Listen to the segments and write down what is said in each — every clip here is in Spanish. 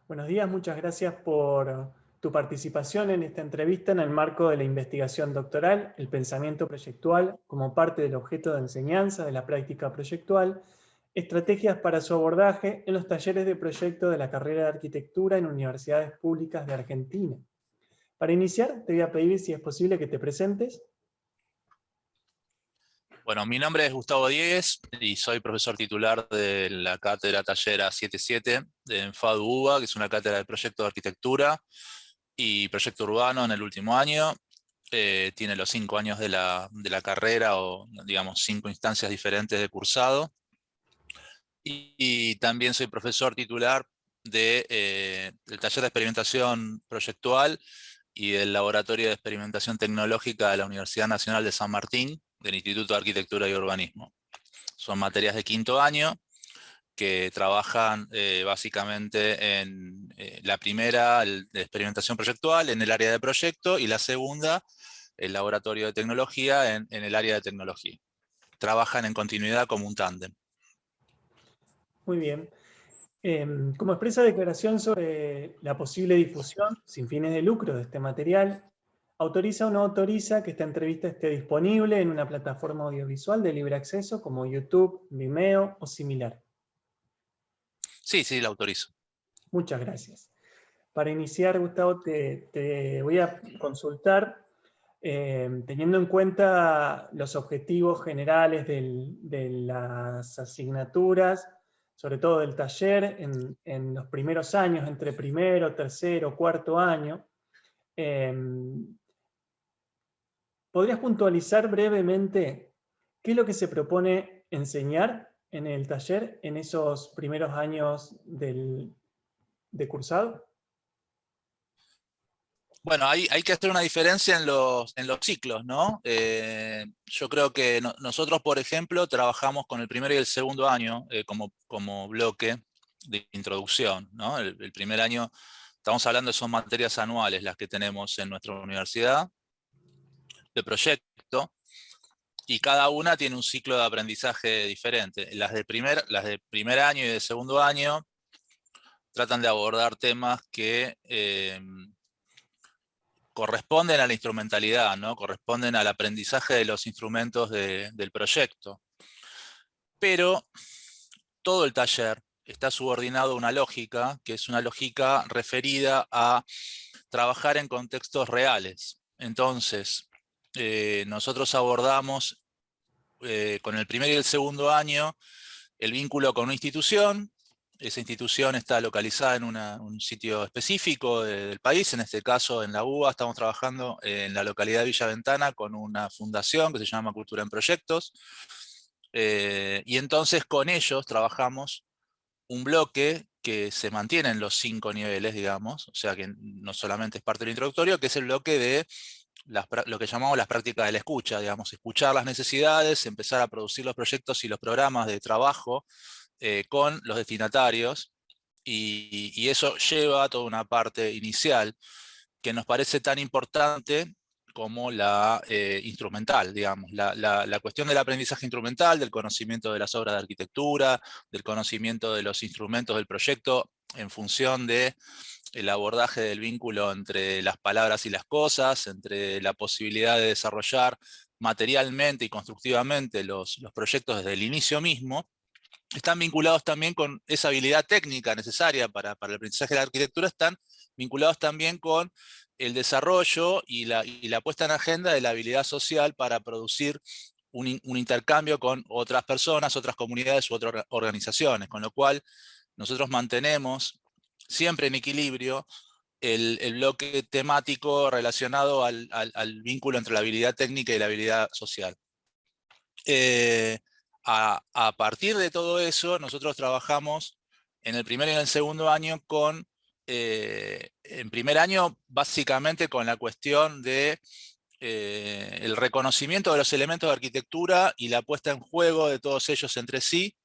Buenos días, muchas gracias por tu participación en esta entrevista en el marco de la investigación doctoral, el pensamiento proyectual como parte del objeto de enseñanza de la práctica proyectual, estrategias para su abordaje en los talleres de proyecto de la carrera de arquitectura en universidades públicas de Argentina. Para iniciar, te voy a pedir si es posible que te presentes. Bueno, mi nombre es Gustavo Diegues y soy profesor titular de la cátedra Tallera 77 en FADU UBA, que es una cátedra de proyecto de arquitectura y proyecto urbano en el último año. Tiene los 5 años de la carrera, o digamos 5 instancias diferentes de cursado. Y también soy profesor titular del taller de experimentación proyectual y del Laboratorio de Experimentación Tecnológica de la Universidad Nacional de San Martín, del Instituto de Arquitectura y Urbanismo. Son materias de quinto año que trabajan básicamente en la primera, de experimentación proyectual, en el área de proyecto, y la segunda, el laboratorio de tecnología, en el área de tecnología. Trabajan en continuidad como un tándem. Muy bien. Como expresa declaración sobre la posible difusión sin fines de lucro de este material, ¿autoriza o no autoriza que esta entrevista esté disponible en una plataforma audiovisual de libre acceso como YouTube, Vimeo o similar? Sí, la autorizo. Muchas gracias. Para iniciar, Gustavo, te voy a consultar, teniendo en cuenta los objetivos generales de las asignaturas, sobre todo del taller, en los primeros años, entre primero, tercero, cuarto año. ¿Podrías puntualizar brevemente qué es lo que se propone enseñar en el taller en esos primeros años de cursado? Bueno, hay que hacer una diferencia en los ciclos, ¿no? Yo creo que nosotros, por ejemplo, trabajamos con el primero y el segundo año como bloque de introducción, ¿no? El primer año, estamos hablando de son materias anuales las que tenemos en nuestra universidad de proyecto, y cada una tiene un ciclo de aprendizaje diferente. Las de primer año y de segundo año tratan de abordar temas que corresponden a la instrumentalidad, ¿no? Corresponden al aprendizaje de los instrumentos del proyecto. Pero todo el taller está subordinado a una lógica, que es una lógica referida a trabajar en contextos reales. Entonces, nosotros abordamos con el primer y el segundo año el vínculo con una institución. Esa institución está localizada en un sitio específico del país, en este caso en la UBA. Estamos trabajando en la localidad de Villa Ventana con una fundación que se llama Cultura en Proyectos. Y entonces con ellos trabajamos un bloque que se mantiene en los 5 niveles, digamos, o sea que no solamente es parte del introductorio, que es el bloque de lo que llamamos las prácticas de la escucha, digamos, escuchar las necesidades, empezar a producir los proyectos y los programas de trabajo con los destinatarios, y eso lleva a toda una parte inicial que nos parece tan importante como la instrumental, digamos, la cuestión del aprendizaje instrumental, del conocimiento de las obras de arquitectura, del conocimiento de los instrumentos del proyecto en función de el abordaje del vínculo entre las palabras y las cosas, entre la posibilidad de desarrollar materialmente y constructivamente los proyectos desde el inicio mismo. Están vinculados también con esa habilidad técnica necesaria para el aprendizaje de la arquitectura, están vinculados también con el desarrollo y la puesta en agenda de la habilidad social para producir un intercambio con otras personas, otras comunidades u otras organizaciones, con lo cual nosotros mantenemos siempre en equilibrio el bloque temático relacionado al vínculo entre la habilidad técnica y la habilidad social. A partir de todo eso, nosotros trabajamos en el primer y en el segundo año en primer año básicamente con la cuestión de el reconocimiento de los elementos de arquitectura y la puesta en juego de todos ellos entre sí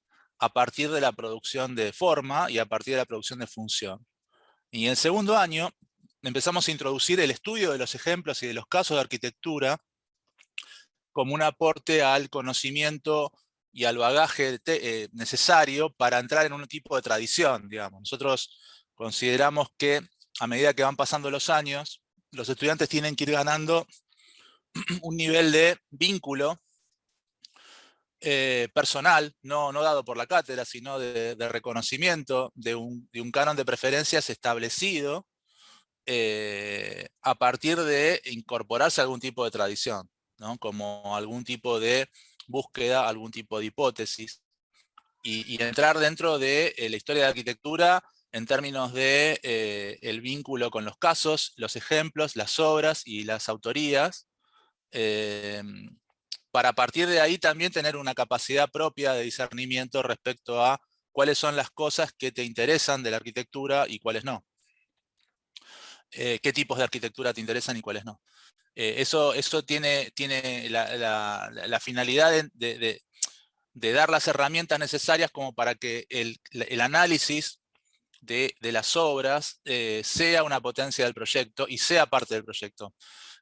a partir de la producción de forma y a partir de la producción de función. Y en el segundo año empezamos a introducir el estudio de los ejemplos y de los casos de arquitectura como un aporte al conocimiento y al bagaje necesario para entrar en un tipo de tradición, digamos. Nosotros Consideramos que a medida que van pasando los años, los estudiantes tienen que ir ganando un nivel de vínculo personal, no dado por la cátedra, sino de reconocimiento de un canon de preferencias establecido a partir de incorporarse a algún tipo de tradición, ¿no? Como algún tipo de búsqueda, algún tipo de hipótesis, y entrar dentro de la historia de la arquitectura en términos de el vínculo con los casos, los ejemplos, las obras y las autorías, para a partir de ahí también tener una capacidad propia de discernimiento respecto a cuáles son las cosas que te interesan de la arquitectura y cuáles no. Qué tipos de arquitectura te interesan y cuáles no. Eso tiene la finalidad de dar las herramientas necesarias como para que el análisis de las obras sea una potencia del proyecto y sea parte del proyecto.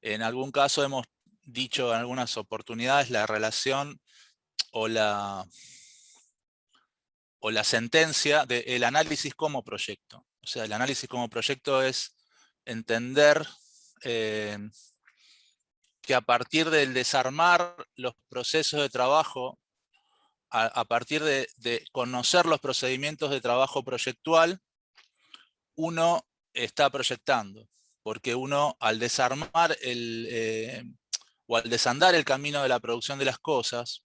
En algún caso hemos dicho en algunas oportunidades la relación o la sentencia del análisis como proyecto. O sea, el análisis como proyecto es entender que a partir del desarmar los procesos de trabajo, a partir de conocer los procedimientos de trabajo proyectual, uno está proyectando. Porque uno al desarmar o al desandar el camino de la producción de las cosas,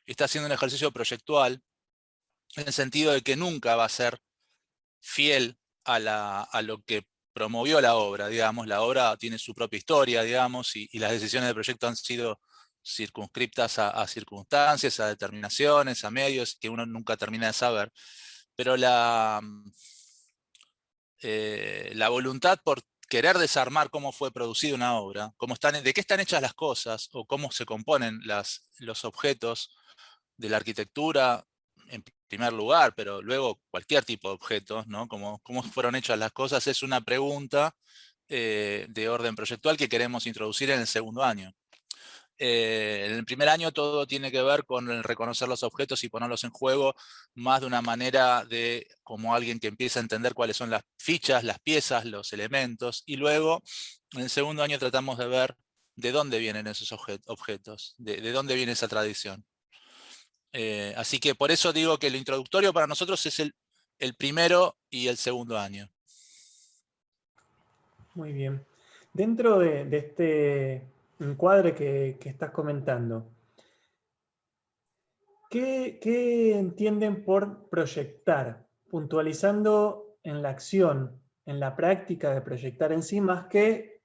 está haciendo un ejercicio proyectual en el sentido de que nunca va a ser fiel a lo que promovió la obra, digamos. La obra tiene su propia historia, digamos, y las decisiones del proyecto han sido circunscriptas a circunstancias, a determinaciones, a medios que uno nunca termina de saber. Pero la voluntad por querer desarmar cómo fue producida una obra, de qué están hechas las cosas, o cómo se componen los objetos de la arquitectura, en primer lugar, pero luego cualquier tipo de objetos, ¿no? Cómo fueron hechas las cosas, es una pregunta de orden proyectual que queremos introducir en el segundo año. En el primer año todo tiene que ver con el reconocer los objetos y ponerlos en juego más de una manera de como alguien que empieza a entender cuáles son las fichas, las piezas, los elementos, y luego en el segundo año tratamos de ver de dónde vienen esos objetos, de dónde viene esa tradición. Así que por eso digo que lo introductorio para nosotros es el primero y el segundo año. Muy bien. Dentro de este encuadre que estás comentando, ¿qué entienden por proyectar? Puntualizando en la acción, en la práctica de proyectar en sí, más que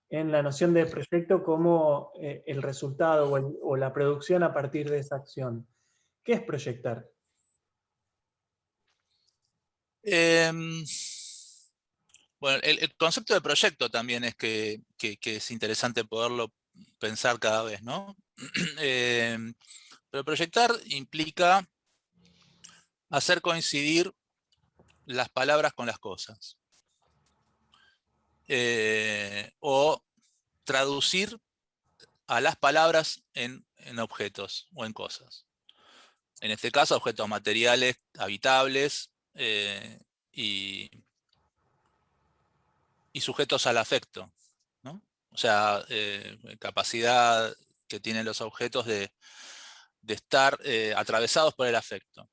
en la noción de proyecto como el resultado o la producción a partir de esa acción. ¿Qué es proyectar? Em, bueno, el concepto de proyecto también es que es interesante poderlo pensar cada vez, ¿no? Pero proyectar implica hacer coincidir las palabras con las cosas. O traducir a las palabras en objetos o en cosas. En este caso, objetos materiales, habitables y sujetos al afecto, ¿no? O sea, capacidad que tienen los objetos de estar atravesados por el afecto.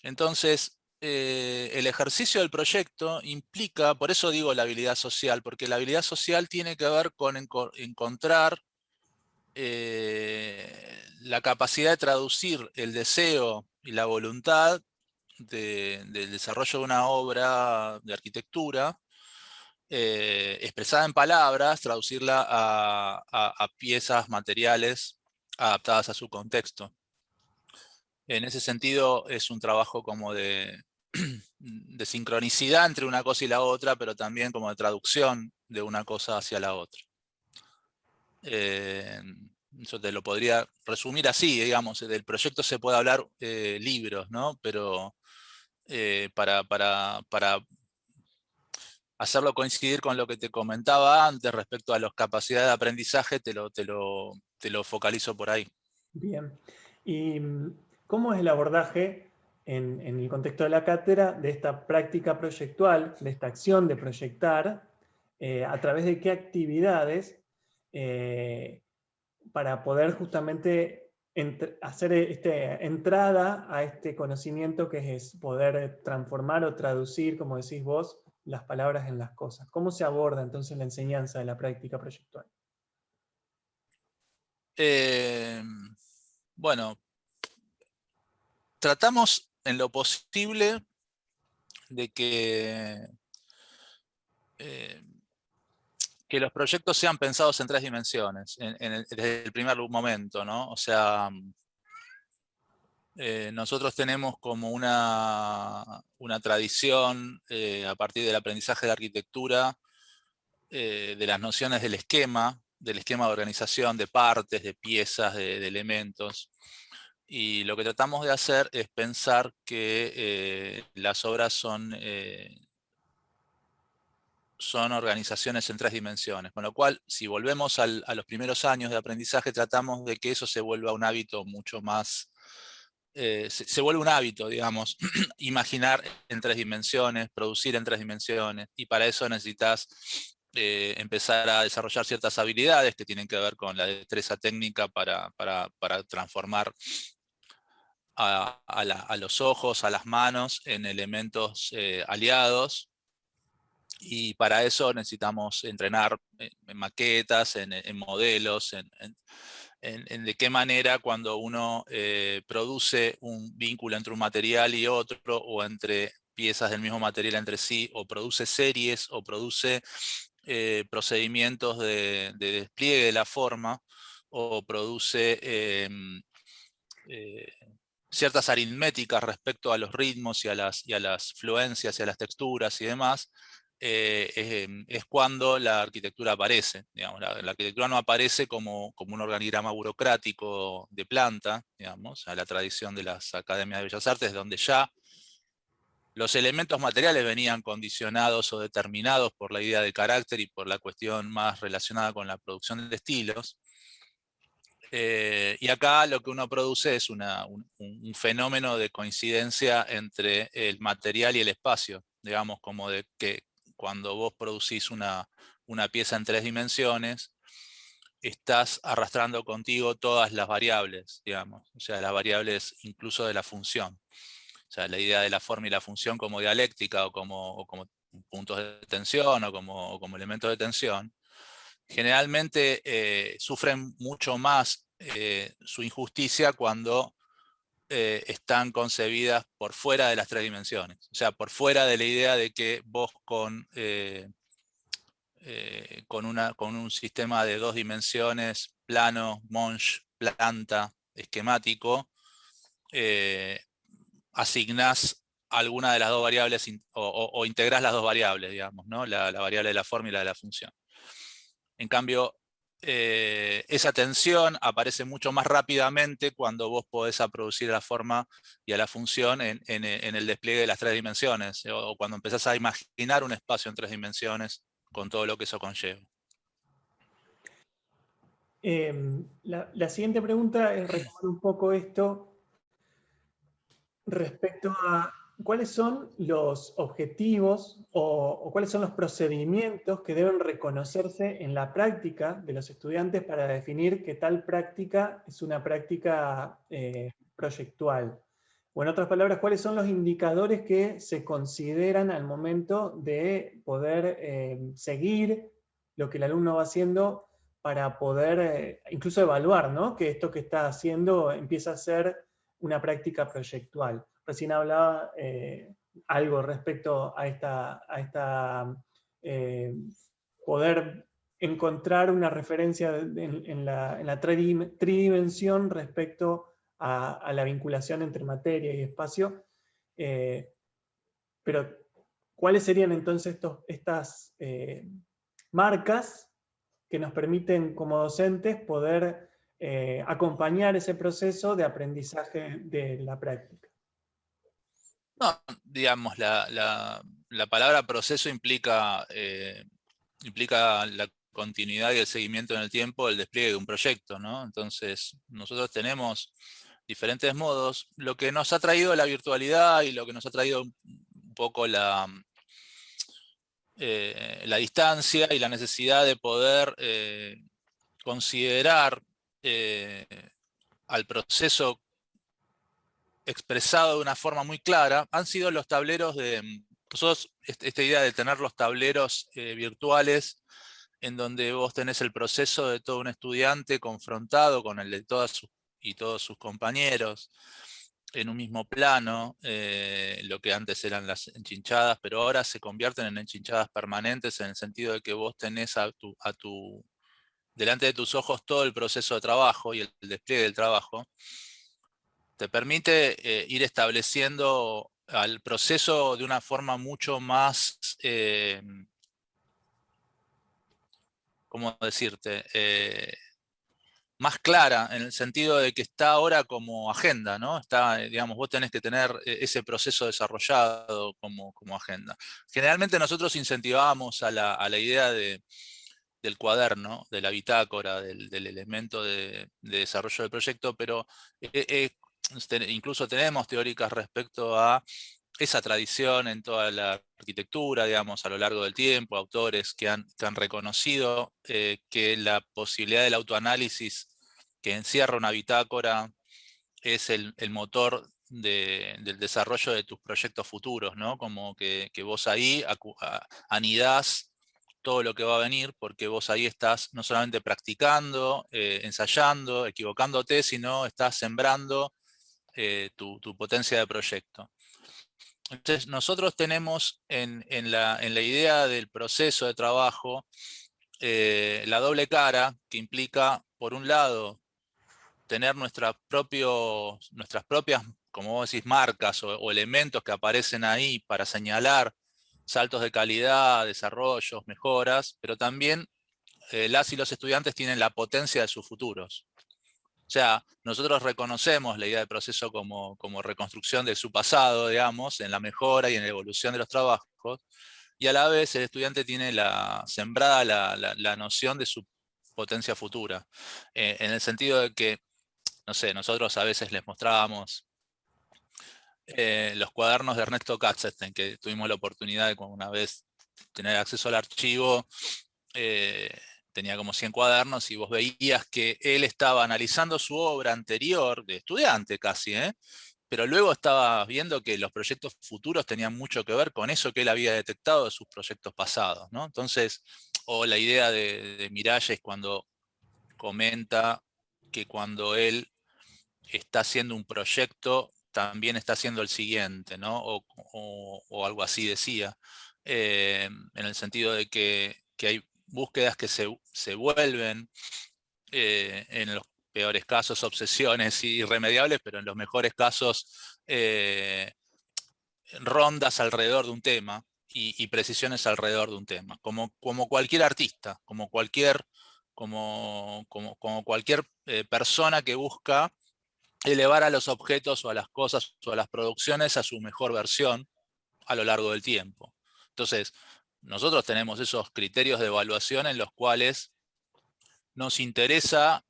Entonces, el ejercicio del proyecto implica, por eso digo la habilidad social, porque la habilidad social tiene que ver con encontrar la capacidad de traducir el deseo y la voluntad del desarrollo de una obra de arquitectura expresada en palabras, traducirla a piezas materiales adaptadas a su contexto. En ese sentido es un trabajo como de sincronicidad entre una cosa y la otra, pero también como de traducción de una cosa hacia la otra. Yo te lo podría resumir así, digamos, del proyecto se puede hablar libros, ¿no? Pero para hacerlo coincidir con lo que te comentaba antes respecto a las capacidades de aprendizaje, te lo focalizo por ahí. Bien. ¿Y cómo es el abordaje en el contexto de la cátedra, de esta práctica proyectual, de esta acción de proyectar, a través de qué actividades, para poder justamente hacer esta entrada a este conocimiento que es poder transformar o traducir, como decís vos, las palabras en las cosas. ¿Cómo se aborda entonces la enseñanza de la práctica proyectual? Bueno, tratamos en lo posible de eh, que los proyectos sean pensados en 3 dimensiones, desde el primer momento, ¿no? O sea, nosotros tenemos como una tradición a partir del aprendizaje de arquitectura, de las nociones del esquema de organización, de partes, de piezas, de elementos. Y lo que tratamos de hacer es pensar que las obras son organizaciones en 3 dimensiones, con lo cual, si volvemos a los primeros años de aprendizaje, tratamos de que eso se vuelva un hábito mucho más, se vuelve un hábito, digamos, imaginar en 3 dimensiones, producir en 3 dimensiones, y para eso necesitas empezar a desarrollar ciertas habilidades que tienen que ver con la destreza técnica para transformar a los ojos, a las manos, en elementos aliados. Y para eso necesitamos entrenar en maquetas, en modelos, en de qué manera cuando uno produce un vínculo entre un material y otro, o entre piezas del mismo material entre sí, o produce series, o produce procedimientos de despliegue de la forma, o produce eh, ciertas aritméticas respecto a los ritmos y a las fluencias y a las texturas y demás, es cuando la arquitectura aparece. Digamos, la arquitectura no aparece como un organigrama burocrático de planta, digamos, a la tradición de las academias de bellas artes, donde ya los elementos materiales venían condicionados o determinados por la idea de carácter y por la cuestión más relacionada con la producción de estilos. Y acá lo que uno produce es un fenómeno de coincidencia entre el material y el espacio, digamos, como de que cuando vos producís una pieza en 3 dimensiones, estás arrastrando contigo todas las variables, digamos, o sea, las variables incluso de la función. O sea, la idea de la forma y la función como dialéctica o como puntos de tensión o como elementos de tensión, generalmente sufren mucho más su injusticia cuando están concebidas por fuera de las 3 dimensiones. O sea, por fuera de la idea de que vos con un sistema de 2 dimensiones, plano, Monge, planta, esquemático, asignás alguna de las 2 variables o integrás las 2 variables, digamos, ¿no? La variable de la forma y la de la función. En cambio, esa tensión aparece mucho más rápidamente cuando vos podés producir a la forma y a la función en el despliegue de las 3 dimensiones, o cuando empezás a imaginar un espacio en 3 dimensiones con todo lo que eso conlleva. La siguiente pregunta es retomar un poco esto respecto a cuáles son los objetivos o cuáles son los procedimientos que deben reconocerse en la práctica de los estudiantes para definir que tal práctica es una práctica proyectual. O en otras palabras, ¿cuáles son los indicadores que se consideran al momento de poder seguir lo que el alumno va haciendo para poder incluso evaluar, ¿no? Que esto que está haciendo empieza a ser una práctica proyectual? Recién hablaba algo respecto a esta poder encontrar una referencia en la tridimensión respecto a la vinculación entre materia y espacio. Pero, ¿cuáles serían entonces estas marcas que nos permiten como docentes poder acompañar ese proceso de aprendizaje de la práctica? No, digamos, la palabra proceso implica la continuidad y el seguimiento en el tiempo del despliegue de un proyecto, ¿no? Entonces, nosotros tenemos diferentes modos, lo que nos ha traído la virtualidad y lo que nos ha traído un poco la distancia y la necesidad de poder considerar al proceso expresado de una forma muy clara, han sido los tableros de... Nosotros, esta idea de tener los tableros virtuales en donde vos tenés el proceso de todo un estudiante confrontado con el de todos sus compañeros en un mismo plano, lo que antes eran las enchinchadas, pero ahora se convierten en enchinchadas permanentes en el sentido de que vos tenés delante de tus ojos todo el proceso de trabajo y el despliegue del trabajo. Te permite ir estableciendo al proceso de una forma mucho más, ¿cómo decirte? Más clara, en el sentido de que está ahora como agenda, ¿no? Está, digamos, vos tenés que tener ese proceso desarrollado como agenda. Generalmente nosotros incentivamos a la idea del cuaderno, de la bitácora, del elemento de desarrollo del proyecto, pero incluso tenemos teóricas respecto a esa tradición en toda la arquitectura, digamos, a lo largo del tiempo, autores que han reconocido que la posibilidad del autoanálisis que encierra una bitácora es el motor del desarrollo de tus proyectos futuros, ¿no? Como que vos ahí anidás todo lo que va a venir, porque vos ahí estás no solamente practicando, ensayando, equivocándote, sino estás sembrando tu potencia de proyecto. Entonces, nosotros tenemos en la idea del proceso de trabajo la doble cara, que implica, por un lado, tener nuestras propias, como vos decís, marcas o elementos que aparecen ahí para señalar saltos de calidad, desarrollos, mejoras, pero también las y los estudiantes tienen la potencia de sus futuros. O sea, nosotros reconocemos la idea de proceso como reconstrucción de su pasado, digamos, en la mejora y en la evolución de los trabajos, y a la vez el estudiante tiene sembrada la noción de su potencia futura, en el sentido de que, no sé, nosotros a veces les mostrábamos los cuadernos de Ernesto Katzenstein, que tuvimos la oportunidad de una vez tener acceso al archivo. Tenía como 100 cuadernos y vos veías que él estaba analizando su obra anterior, de estudiante casi, pero luego estaba viendo que los proyectos futuros tenían mucho que ver con eso que él había detectado de sus proyectos pasados, ¿no? Entonces, o la idea de Miralles cuando comenta que cuando él está haciendo un proyecto, también está haciendo el siguiente, ¿no? O algo así decía, en el sentido de que hay búsquedas que se vuelven, en los peores casos, obsesiones irremediables, pero en los mejores casos, rondas alrededor de un tema y precisiones alrededor de un tema, como cualquier artista, como cualquier persona que busca elevar a los objetos o a las cosas o a las producciones a su mejor versión a lo largo del tiempo. Entonces, nosotros tenemos esos criterios de evaluación en los cuales nos interesa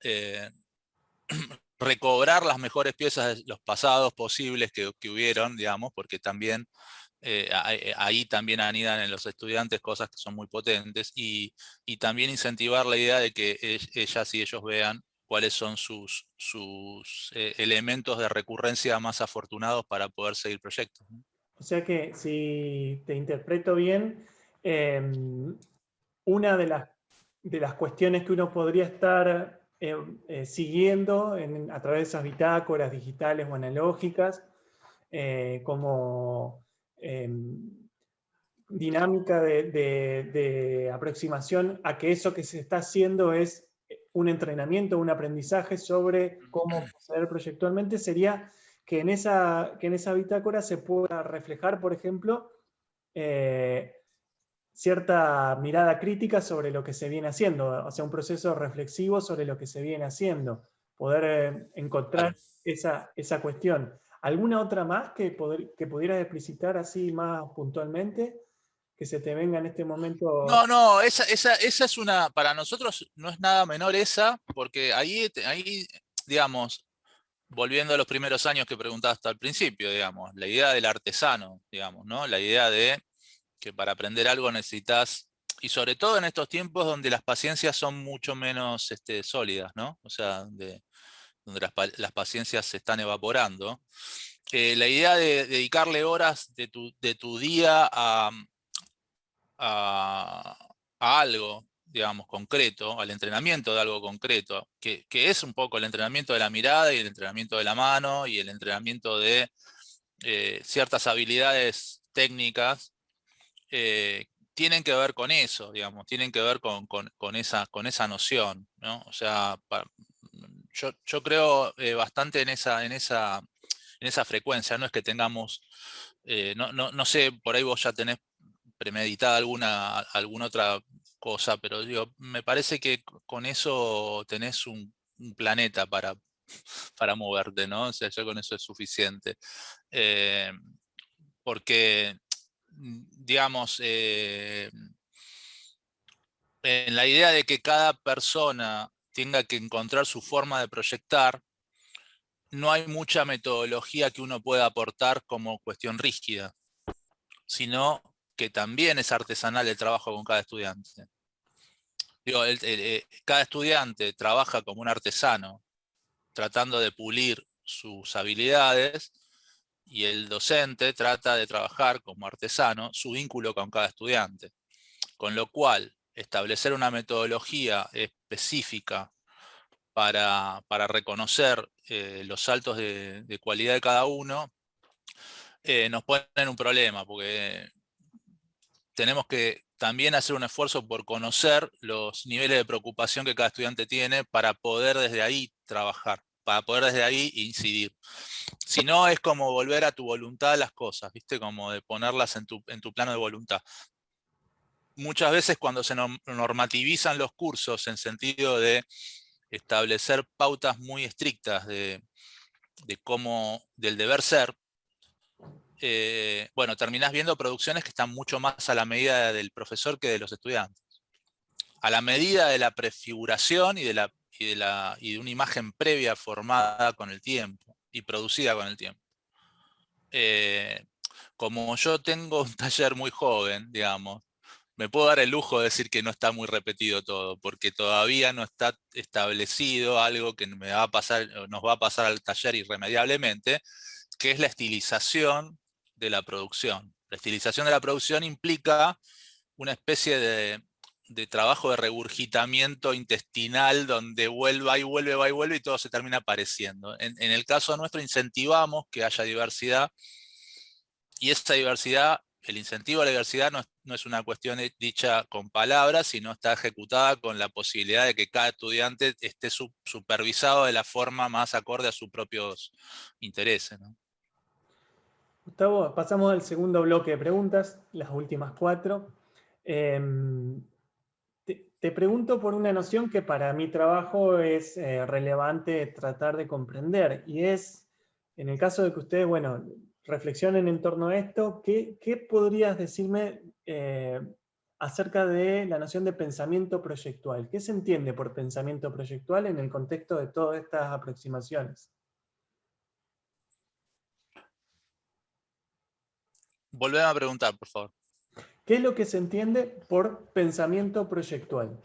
recobrar las mejores piezas de los pasados posibles que hubieron, digamos, porque también ahí también anidan en los estudiantes cosas que son muy potentes, y también incentivar la idea de que ellas y ellos vean cuáles son sus elementos de recurrencia más afortunados para poder seguir proyectos, ¿no? O sea que, si te interpreto bien, una de las cuestiones que uno podría estar siguiendo a través de esas bitácoras digitales o analógicas, como dinámica de aproximación a que eso que se está haciendo es un entrenamiento, un aprendizaje sobre cómo proceder proyectualmente, sería que en esa bitácora se pueda reflejar, por ejemplo, cierta mirada crítica sobre lo que se viene haciendo, o sea, un proceso reflexivo sobre lo que se viene haciendo, poder encontrar esa cuestión. ¿Alguna otra más que pudieras explicitar así más puntualmente, que se te venga en este momento? No, esa es para nosotros no es nada menor esa, porque ahí digamos, volviendo a los primeros años que preguntaste al principio, digamos, la idea del artesano, digamos, ¿no? La idea de que para aprender algo necesitas, y sobre todo en estos tiempos donde las paciencias son mucho menos sólidas, ¿no? O sea, donde las paciencias se están evaporando. La idea de dedicarle horas de tu día a, a algo, digamos, concreto, al entrenamiento de algo concreto, que es un poco el entrenamiento de la mirada y el entrenamiento de la mano y el entrenamiento de ciertas habilidades técnicas, tienen que ver con eso, digamos, tienen que ver con esa noción, ¿no? O sea, yo creo bastante en esa frecuencia, no es que tengamos, no sé, por ahí vos ya tenés premeditada alguna otra cosa, pero digo, me parece que con eso tenés un planeta para moverte, ¿no? O sea, ya con eso es suficiente. Eh, porque, digamos, en la idea de que cada persona tenga que encontrar su forma de proyectar, no hay mucha metodología que uno pueda aportar como cuestión rígida, sino que también es artesanal el trabajo con cada estudiante. Digo, cada estudiante trabaja como un artesano, tratando de pulir sus habilidades, y el docente trata de trabajar como artesano su vínculo con cada estudiante. Con lo cual, establecer una metodología específica para reconocer los saltos de cualidad de cada uno, nos pone en un problema, porque tenemos que también hacer un esfuerzo por conocer los niveles de preocupación que cada estudiante tiene para poder desde ahí trabajar, para poder desde ahí incidir. Si no, es como volver a tu voluntad las cosas, ¿viste? Como de ponerlas en tu plano de voluntad. Muchas veces cuando se normativizan los cursos en sentido de establecer pautas muy estrictas del deber ser, bueno, terminás viendo producciones que están mucho más a la medida del profesor que de los estudiantes. A la medida de la prefiguración y de una imagen previa formada con el tiempo y producida con el tiempo. Como yo tengo un taller muy joven, digamos, me puedo dar el lujo de decir que no está muy repetido todo, porque todavía no está establecido algo que me va a pasar, nos va a pasar al taller irremediablemente, que es la estilización de la producción. La estilización de la producción implica una especie de trabajo de regurgitamiento intestinal donde vuelva y vuelve, va y vuelve y todo se termina apareciendo. En el caso nuestro incentivamos que haya diversidad, y esa diversidad, el incentivo a la diversidad no es una cuestión dicha con palabras, sino está ejecutada con la posibilidad de que cada estudiante esté supervisado de la forma más acorde a sus propios intereses, ¿no? Gustavo, pasamos al segundo bloque de preguntas, las últimas 4. Te pregunto por una noción que para mi trabajo es relevante tratar de comprender, y es, en el caso de que ustedes, bueno, reflexionen en torno a esto, ¿qué podrías decirme acerca de la noción de pensamiento proyectual? ¿Qué se entiende por pensamiento proyectual en el contexto de todas estas aproximaciones? Volveme a preguntar, por favor. ¿Qué es lo que se entiende por pensamiento proyectual?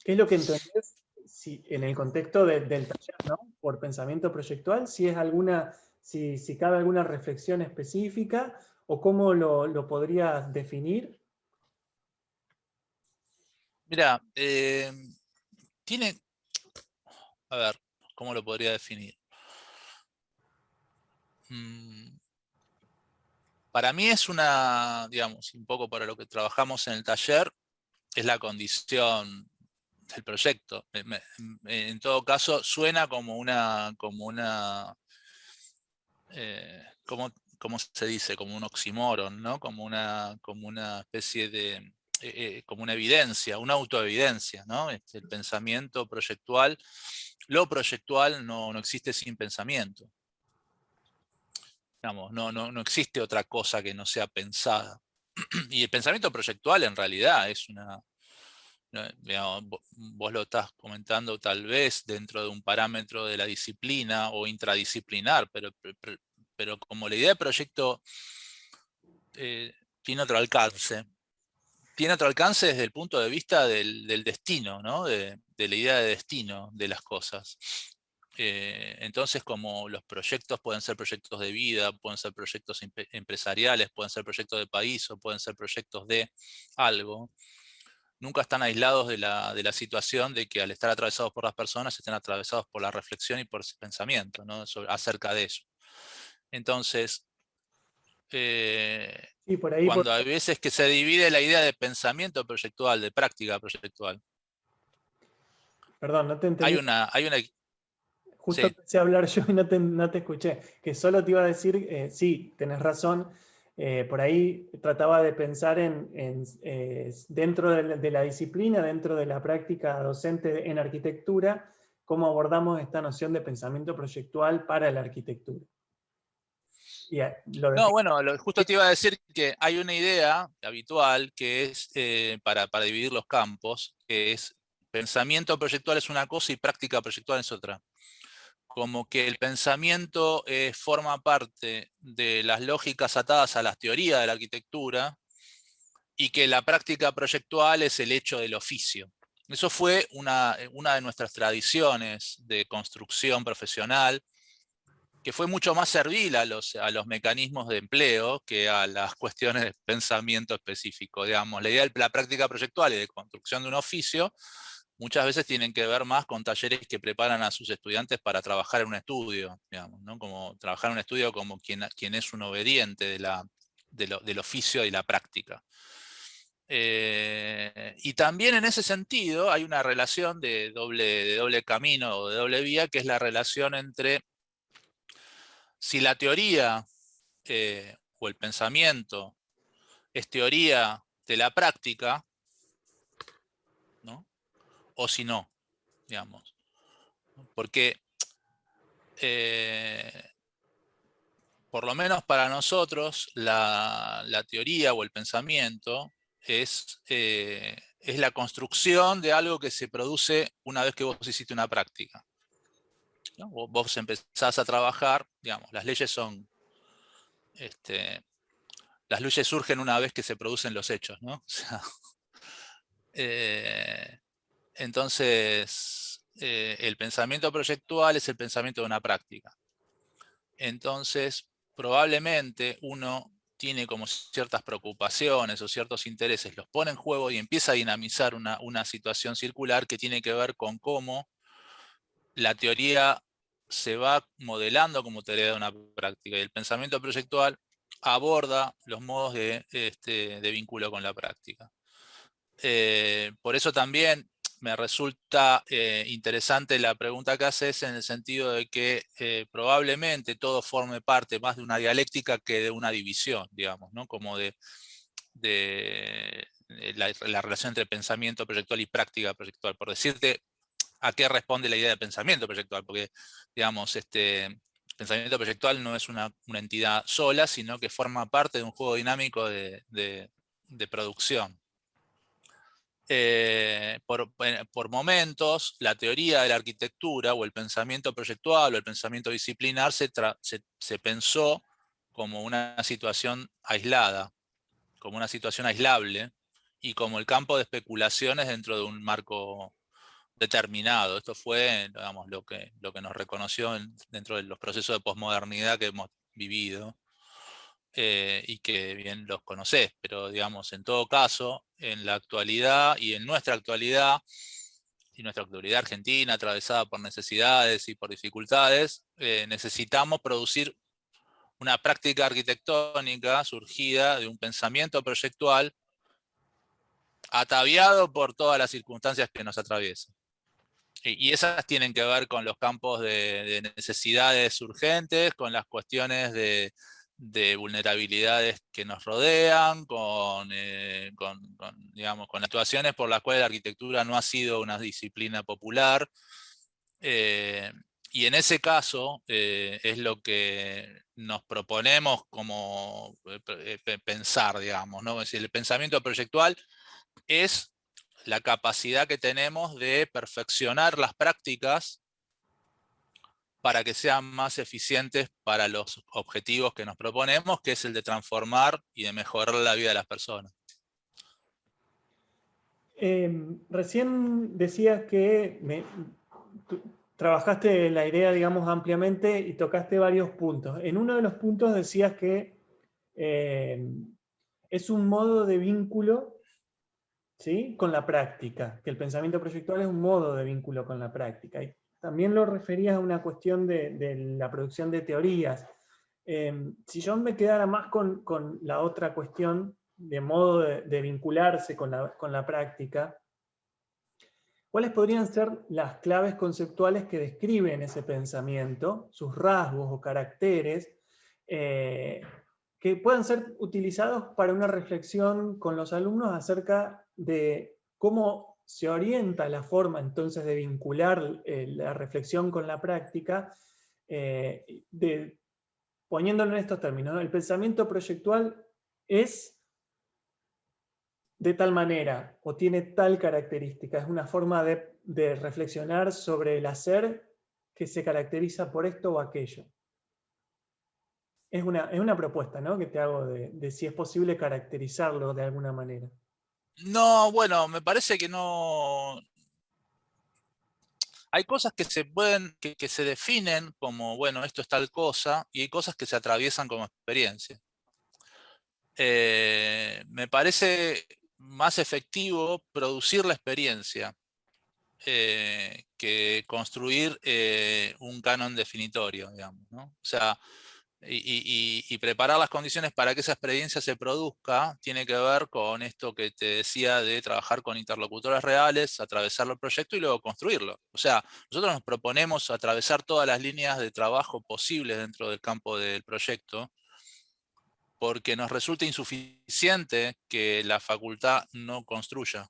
¿Qué es lo que entendés si, en el contexto del taller, ¿no? Por pensamiento proyectual, si es alguna, si cabe alguna reflexión específica o cómo lo podrías definir? Mira, tiene, a ver, ¿cómo lo podría definir? Mm, para mí es una, digamos, un poco para lo que trabajamos en el taller, es la condición del proyecto. En todo caso, suena ¿cómo se dice? Como un oxímoron, ¿no? Como una especie como una evidencia, una autoevidencia, ¿no? El pensamiento proyectual, lo proyectual no existe sin pensamiento. Digamos, no existe otra cosa que no sea pensada. Y el pensamiento proyectual en realidad Digamos, vos lo estás comentando tal vez dentro de un parámetro de la disciplina o intradisciplinar, pero como la idea de proyecto tiene otro alcance. Tiene otro alcance desde el punto de vista del destino, ¿no? De la idea de destino de las cosas. Entonces, como los proyectos pueden ser proyectos de vida, pueden ser proyectos empresariales, pueden ser proyectos de país o pueden ser proyectos de algo, nunca están aislados de la situación de que al estar atravesados por las personas estén atravesados por la reflexión y por ese pensamiento, ¿no? acerca de eso. Entonces, Sí, por ahí, cuando hay veces que se divide la idea de pensamiento proyectual, de práctica proyectual, perdón, no te entendí. hay una, Justo sí, empecé a hablar yo y no te escuché. Que solo te iba a decir, sí, tenés razón. Por ahí trataba de pensar dentro de la disciplina, dentro de la práctica docente en arquitectura, cómo abordamos esta noción de pensamiento proyectual para la arquitectura. Lo no, definí. bueno, justo te iba a decir que hay una idea habitual que es para dividir los campos, que es pensamiento proyectual es una cosa y práctica proyectual es otra. Como que el pensamiento forma parte de las lógicas atadas a las teorías de la arquitectura y que la práctica proyectual es el hecho del oficio. Eso fue una de nuestras tradiciones de construcción profesional, que fue mucho más servil a los mecanismos de empleo que a las cuestiones de pensamiento específico. Digamos, la idea de la práctica proyectual y de construcción de un oficio muchas veces tienen que ver más con talleres que preparan a sus estudiantes para trabajar en un estudio, digamos, ¿no? Como trabajar en un estudio como quien es un obediente del oficio y la práctica. Y también en ese sentido hay una relación de doble camino o de doble vía, que es la relación entre si la teoría o el pensamiento es teoría de la práctica, ¿no? O si no, digamos. Porque por lo menos para nosotros la teoría o el pensamiento es la construcción de algo que se produce una vez que vos hiciste una práctica, ¿no? Vos empezás a trabajar, digamos, las leyes surgen una vez que se producen los hechos, ¿no? O sea, eh, entonces, el pensamiento proyectual es el pensamiento de una práctica. Entonces, probablemente uno tiene como ciertas preocupaciones o ciertos intereses, los pone en juego y empieza a dinamizar una situación circular que tiene que ver con cómo la teoría se va modelando como teoría de una práctica y el pensamiento proyectual aborda los modos de vínculo con la práctica. Por eso también me resulta interesante la pregunta que haces en el sentido de que probablemente todo forme parte más de una dialéctica que de una división, digamos, ¿no? Como de la relación entre pensamiento proyectual y práctica proyectual. Por decirte a qué responde la idea de pensamiento proyectual, porque, digamos, pensamiento proyectual no es una entidad sola, sino que forma parte de un juego dinámico de producción. Por momentos, la teoría de la arquitectura o el pensamiento proyectual o el pensamiento disciplinar se pensó como una situación aislada, como una situación aislable y como el campo de especulaciones dentro de un marco determinado. Esto fue, digamos, lo que nos reconoció dentro de los procesos de posmodernidad que hemos vivido. Y que bien los conocés, pero digamos, en todo caso, en la actualidad y en nuestra actualidad argentina, atravesada por necesidades y por dificultades, necesitamos producir una práctica arquitectónica surgida de un pensamiento proyectual ataviado por todas las circunstancias que nos atraviesan. Y esas tienen que ver con los campos de necesidades urgentes, con las cuestiones de vulnerabilidades que nos rodean, digamos, con actuaciones por las cuales la arquitectura no ha sido una disciplina popular. eh, y en ese caso es lo que nos proponemos como pensar, digamos, ¿no? Es decir, el pensamiento proyectual es la capacidad que tenemos de perfeccionar las prácticas para que sean más eficientes para los objetivos que nos proponemos, que es el de transformar y de mejorar la vida de las personas. Recién decías que trabajaste la idea, digamos, ampliamente y tocaste varios puntos. En uno de los puntos decías que es un modo de vínculo, ¿sí?, con la práctica, que el pensamiento proyectual es un modo de vínculo con la práctica. Y también lo referías a una cuestión de la producción de teorías. Si yo me quedara más con la otra cuestión de modo de vincularse con la práctica, ¿cuáles podrían ser las claves conceptuales que describen ese pensamiento, sus rasgos o caracteres, que puedan ser utilizados para una reflexión con los alumnos acerca de cómo se orienta la forma entonces de vincular la reflexión con la práctica, poniéndolo en estos términos, ¿no? El pensamiento proyectual es de tal manera o tiene tal característica, es una forma de reflexionar sobre el hacer que se caracteriza por esto o aquello. Es una propuesta, ¿no?, que te hago de si es posible caracterizarlo de alguna manera. No, bueno, me parece que no. Hay cosas que se pueden, que se definen como, bueno, esto es tal cosa, y hay cosas que se atraviesan como experiencia. Me parece más efectivo producir la experiencia que construir un canon definitorio, digamos, ¿no? O sea, y preparar las condiciones para que esa experiencia se produzca tiene que ver con esto que te decía de trabajar con interlocutores reales, atravesar el proyecto y luego construirlo. O sea, nosotros nos proponemos atravesar todas las líneas de trabajo posibles dentro del campo del proyecto, porque nos resulta insuficiente que la facultad no construya.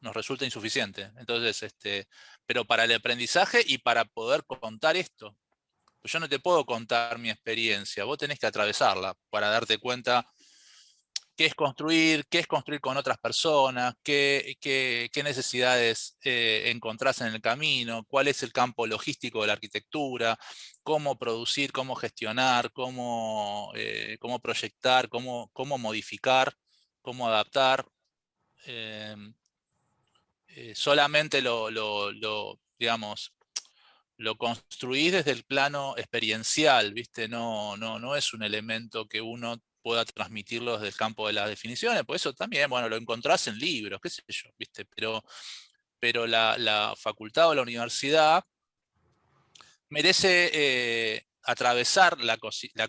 Nos resulta insuficiente. Entonces, pero para el aprendizaje y para poder contar esto, pues yo no te puedo contar mi experiencia, vos tenés que atravesarla para darte cuenta qué es construir con otras personas, qué necesidades encontrás en el camino, cuál es el campo logístico de la arquitectura, cómo producir, cómo gestionar, cómo proyectar, cómo modificar, cómo adaptar. Eh, Solamente digamos, lo construís desde el plano experiencial, ¿viste? No es un elemento que uno pueda transmitirlo desde el campo de las definiciones, por eso también, bueno, lo encontrás en libros, qué sé yo, ¿viste? Pero la facultad o la universidad merece atravesar la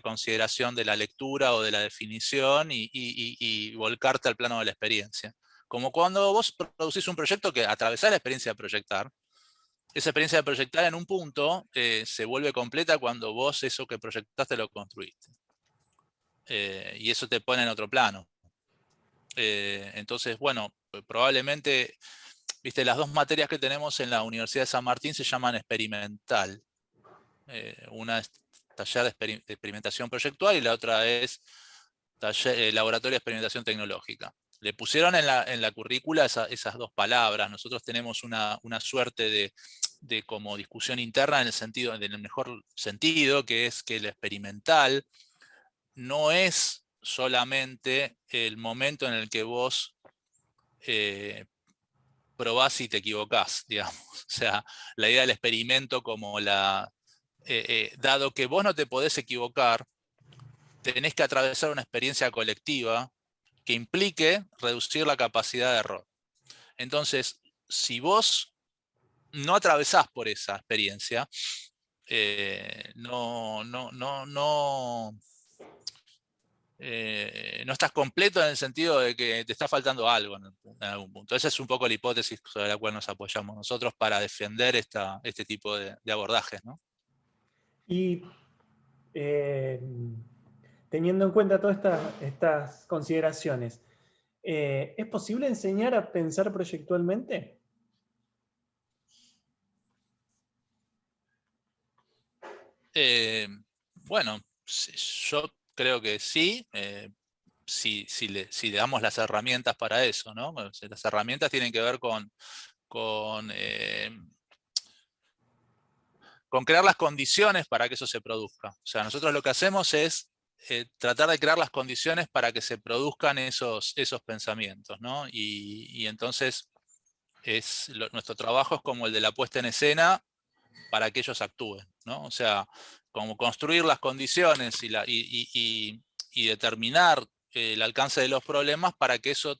consideración de la lectura o de la definición y volcarte al plano de la experiencia. Como cuando vos producís un proyecto que atravesás la experiencia de proyectar, esa experiencia de proyectar en un punto se vuelve completa cuando vos eso que proyectaste lo construiste. Y eso te pone en otro plano. Entonces, bueno, probablemente, viste, las dos materias que tenemos en la Universidad de San Martín se llaman experimental. Una es taller de experimentación proyectual y la otra es laboratorio de experimentación tecnológica. Le pusieron en la currícula esas dos palabras. Nosotros tenemos una suerte de como discusión interna en el mejor sentido, que es que el experimental no es solamente el momento en el que vos probás y te equivocás, digamos. O sea, la idea del experimento como dado que vos no te podés equivocar, tenés que atravesar una experiencia colectiva que implique reducir la capacidad de error. Entonces, si vos no atravesás por esa experiencia, no estás completo en el sentido de que te está faltando algo en algún punto. Esa es un poco la hipótesis sobre la cual nos apoyamos nosotros para defender este tipo de abordajes, ¿no? Y eh, teniendo en cuenta todas estas consideraciones, ¿es posible enseñar a pensar proyectualmente? Bueno, yo creo que sí. si le damos las herramientas para eso, ¿no? Las herramientas tienen que ver con crear las condiciones para que eso se produzca. O sea, nosotros lo que hacemos es tratar de crear las condiciones para que se produzcan esos pensamientos, ¿no? Y entonces nuestro trabajo es como el de la puesta en escena para que ellos actúen, ¿no? O sea, como construir las condiciones y determinar el alcance de los problemas para que eso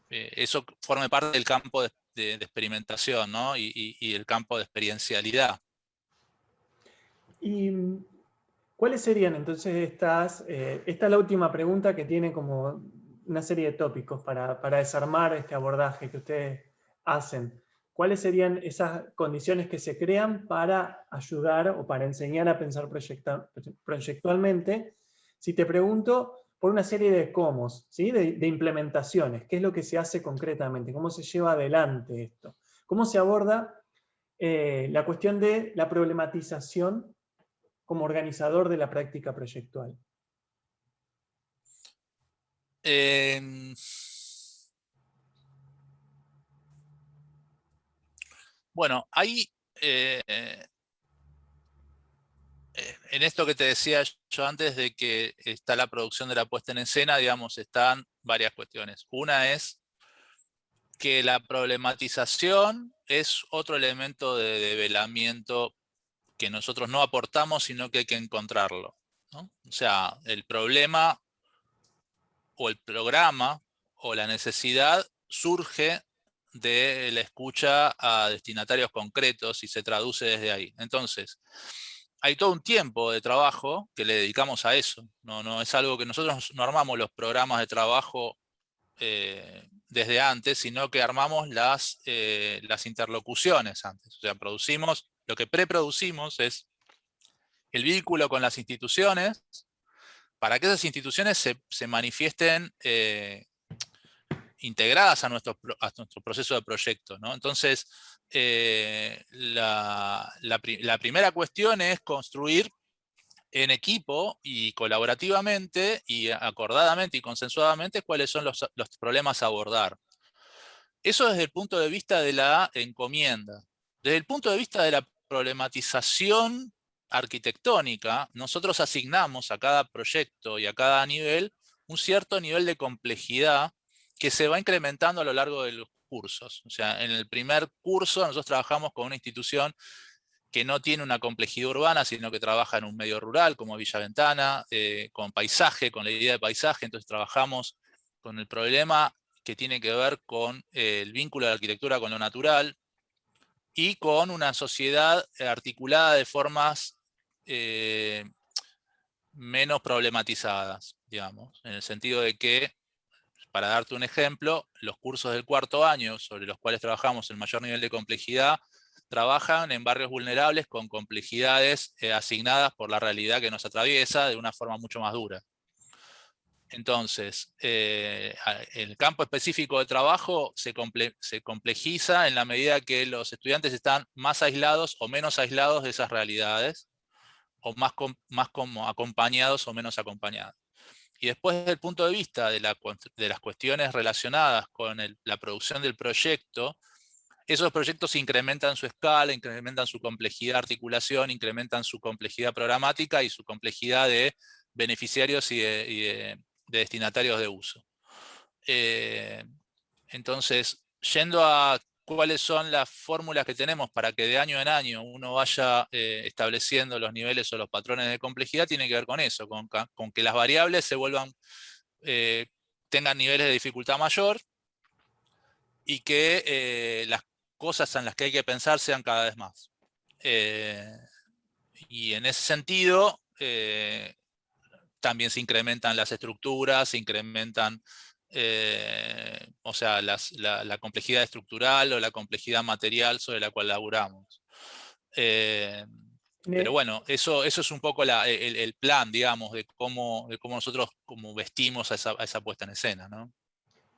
eso forme parte del campo de experimentación, ¿no? Y el campo de experiencialidad. ¿Y cuáles serían entonces esta es la última pregunta que tiene como una serie de tópicos para desarmar este abordaje que ustedes hacen? ¿Cuáles serían esas condiciones que se crean para ayudar o para enseñar a pensar proyectualmente? Si te pregunto por una serie de cómo, ¿sí? de implementaciones, ¿qué es lo que se hace concretamente? ¿Cómo se lleva adelante esto? ¿Cómo se aborda la cuestión de la problematización como organizador de la práctica proyectual? Bueno, ahí, en esto que te decía yo antes de que está la producción de la puesta en escena, digamos, están varias cuestiones. Una es que la problematización es otro elemento de develamiento que nosotros no aportamos, sino que hay que encontrarlo, ¿no? O sea, el problema o el programa o la necesidad surge de la escucha a destinatarios concretos y se traduce desde ahí. Entonces, hay todo un tiempo de trabajo que le dedicamos a eso. No es algo que nosotros no armamos los programas de trabajo desde antes, sino que armamos las interlocuciones antes. O sea, lo que preproducimos es el vínculo con las instituciones para que esas instituciones se manifiesten integradas a nuestro proceso de proyecto, ¿no? Entonces, la primera cuestión es construir en equipo y colaborativamente y acordadamente y consensuadamente cuáles son los problemas a abordar. Eso desde el punto de vista de la encomienda. Desde el punto de vista de la problematización arquitectónica, nosotros asignamos a cada proyecto y a cada nivel un cierto nivel de complejidad que se va incrementando a lo largo de los cursos. O sea, en el primer curso nosotros trabajamos con una institución que no tiene una complejidad urbana, sino que trabaja en un medio rural, como Villa Ventana, con paisaje, con la idea de paisaje. Entonces trabajamos con el problema que tiene que ver con el vínculo de la arquitectura con lo natural y con una sociedad articulada de formas menos problematizadas, digamos, en el sentido de que, para darte un ejemplo, los cursos del cuarto año, sobre los cuales trabajamos el mayor nivel de complejidad, trabajan en barrios vulnerables con complejidades asignadas por la realidad que nos atraviesa de una forma mucho más dura. Entonces, el campo específico de trabajo se complejiza en la medida que los estudiantes están más aislados o menos aislados de esas realidades, o más como acompañados o menos acompañados. Y después, desde el punto de vista de las cuestiones relacionadas con la producción del proyecto, esos proyectos incrementan su escala, incrementan su complejidad de articulación, incrementan su complejidad programática y su complejidad de beneficiarios y de destinatarios de uso. Entonces, yendo a cuáles son las fórmulas que tenemos para que de año en año uno vaya estableciendo los niveles o los patrones de complejidad, tiene que ver con eso, con que las variables se vuelvan, tengan niveles de dificultad mayor y que las cosas en las que hay que pensar sean cada vez más. Y en ese sentido, también se incrementan las estructuras, se incrementan, o sea, la complejidad estructural o la complejidad material sobre la cual laburamos. Pero bueno, eso es un poco el plan, digamos, de cómo nosotros vestimos a esa puesta en escena, ¿no?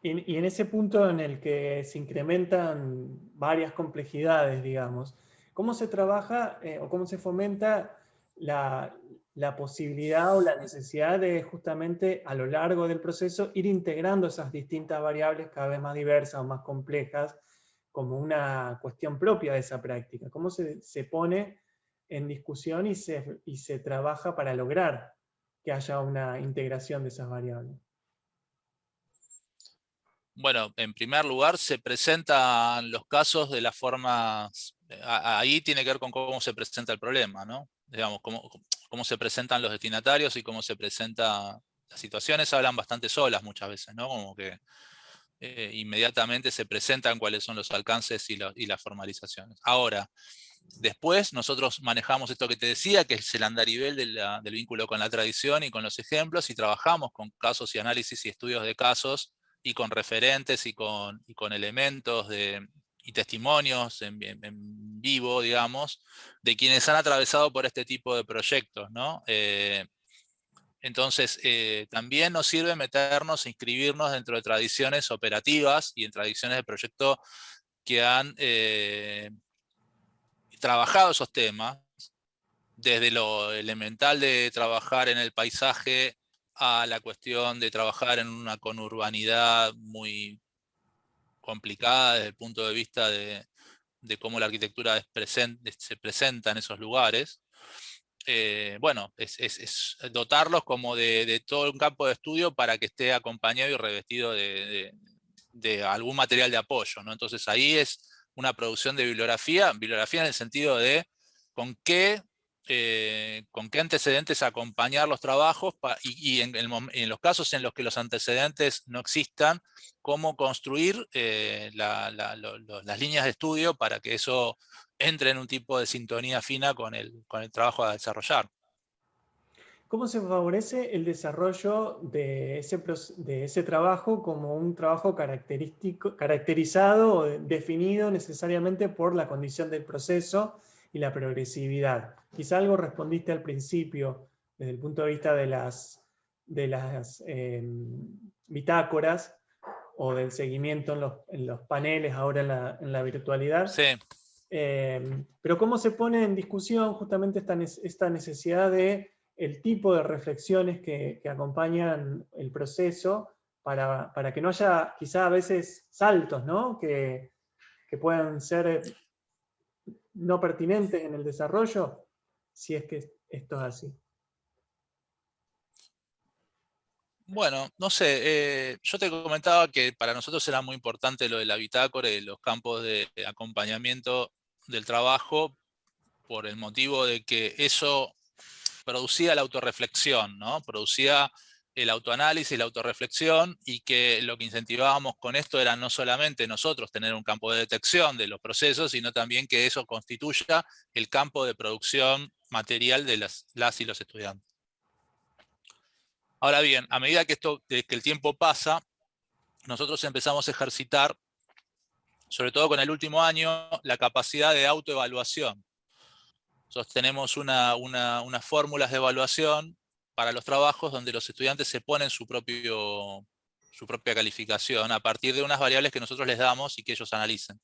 Y en ese punto en el que se incrementan varias complejidades, digamos, ¿cómo se trabaja o cómo se fomenta la posibilidad o la necesidad de justamente a lo largo del proceso ir integrando esas distintas variables cada vez más diversas o más complejas como una cuestión propia de esa práctica. ¿Cómo se pone en discusión y se trabaja para lograr que haya una integración de esas variables? Bueno, en primer lugar, se presentan los casos de las formas, ahí tiene que ver con cómo se presenta el problema, ¿no? Digamos, cómo se presentan los destinatarios y cómo se presentan las situaciones, hablan bastante solas muchas veces, ¿no? Como que inmediatamente se presentan cuáles son los alcances y las formalizaciones. Ahora, después nosotros manejamos esto que te decía, que es el andarivel del vínculo con la tradición y con los ejemplos, y trabajamos con casos y análisis y estudios de casos, y con referentes y con elementos y testimonios en vivo, digamos, de quienes han atravesado por este tipo de proyectos, ¿no? Entonces, también nos sirve meternos, inscribirnos dentro de tradiciones operativas y en tradiciones de proyecto que han trabajado esos temas, desde lo elemental de trabajar en el paisaje a la cuestión de trabajar en una conurbanidad muy complicada desde el punto de vista de cómo la arquitectura se presenta en esos lugares. Bueno, es dotarlos como de todo un campo de estudio para que esté acompañado y revestido de algún material de apoyo, ¿no? Entonces ahí es una producción de bibliografía en el sentido de con qué, con qué antecedentes acompañar los trabajos y en los casos en los que los antecedentes no existan, cómo construir las líneas de estudio para que eso entre en un tipo de sintonía fina con el trabajo a desarrollar. ¿Cómo se favorece el desarrollo de ese trabajo como un trabajo caracterizado o definido necesariamente por la condición del proceso y la progresividad? Quizá algo respondiste al principio desde el punto de vista de las bitácoras o del seguimiento en los paneles ahora en la virtualidad. Sí. Pero ¿cómo se pone en discusión justamente esta necesidad de el tipo de reflexiones que acompañan el proceso para que no haya quizá a veces saltos, ¿no? Que puedan ser no pertinentes en el desarrollo, si es que esto es así? Bueno, no sé, yo te comentaba que para nosotros era muy importante lo de la bitácora y los campos de acompañamiento del trabajo por el motivo de que eso producía la autorreflexión, ¿no? Producía el autoanálisis, la autorreflexión, y que lo que incentivábamos con esto era no solamente nosotros tener un campo de detección de los procesos, sino también que eso constituya el campo de producción material de las y los estudiantes. Ahora bien, a medida que el tiempo pasa, nosotros empezamos a ejercitar, sobre todo con el último año, la capacidad de autoevaluación. Nosotros tenemos unas fórmulas de evaluación para los trabajos donde los estudiantes se ponen su propia calificación a partir de unas variables que nosotros les damos y que ellos analicen.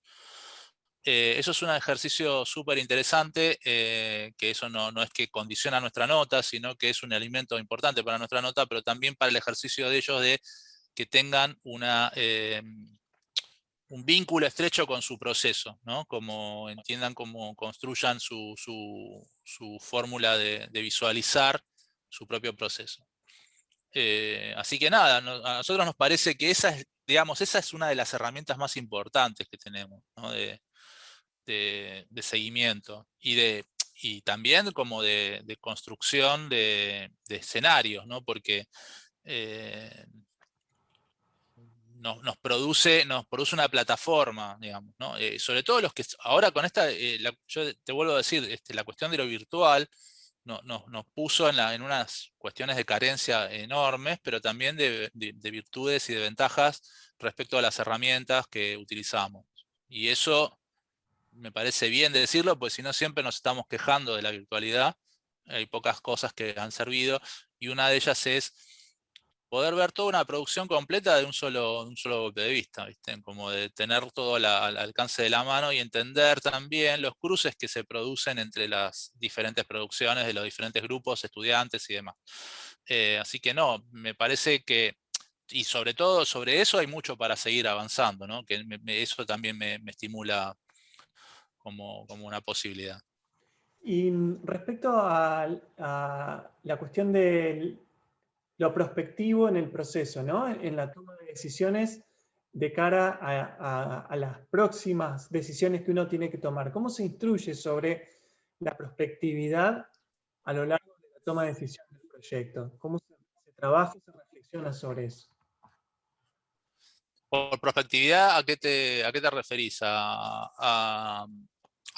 Eso es un ejercicio súper interesante, que eso no es que condiciona nuestra nota, sino que es un alimento importante para nuestra nota, pero también para el ejercicio de ellos de que tengan un vínculo estrecho con su proceso, ¿no? Como entiendan cómo construyan su fórmula de visualizar su propio proceso. Así que nada, a nosotros nos parece que digamos, esa es una de las herramientas más importantes que tenemos, ¿no? De seguimiento y también como de construcción de escenarios, ¿no? Porque nos produce una plataforma, digamos, ¿no? Sobre todo los que ahora con esta, yo te vuelvo a decir, la cuestión de lo virtual nos puso en unas cuestiones de carencia enormes, pero también de virtudes y de ventajas respecto a las herramientas que utilizamos. Y eso me parece bien de decirlo, porque si no siempre nos estamos quejando de la virtualidad. Hay pocas cosas que han servido, y una de ellas es poder ver toda una producción completa de un solo golpe de vista, ¿viste? Como de tener todo al alcance de la mano y entender también los cruces que se producen entre las diferentes producciones de los diferentes grupos, estudiantes y demás. Así que no, me parece que, y sobre todo sobre eso hay mucho para seguir avanzando, ¿no? Que eso también me estimula como una posibilidad. Y respecto a la cuestión de lo prospectivo en el proceso, ¿no? En la toma de decisiones de cara a las próximas decisiones que uno tiene que tomar. ¿Cómo se instruye sobre la prospectividad a lo largo de la toma de decisiones del proyecto? ¿Cómo se trabaja y se reflexiona sobre eso? Por prospectividad, a qué te referís? A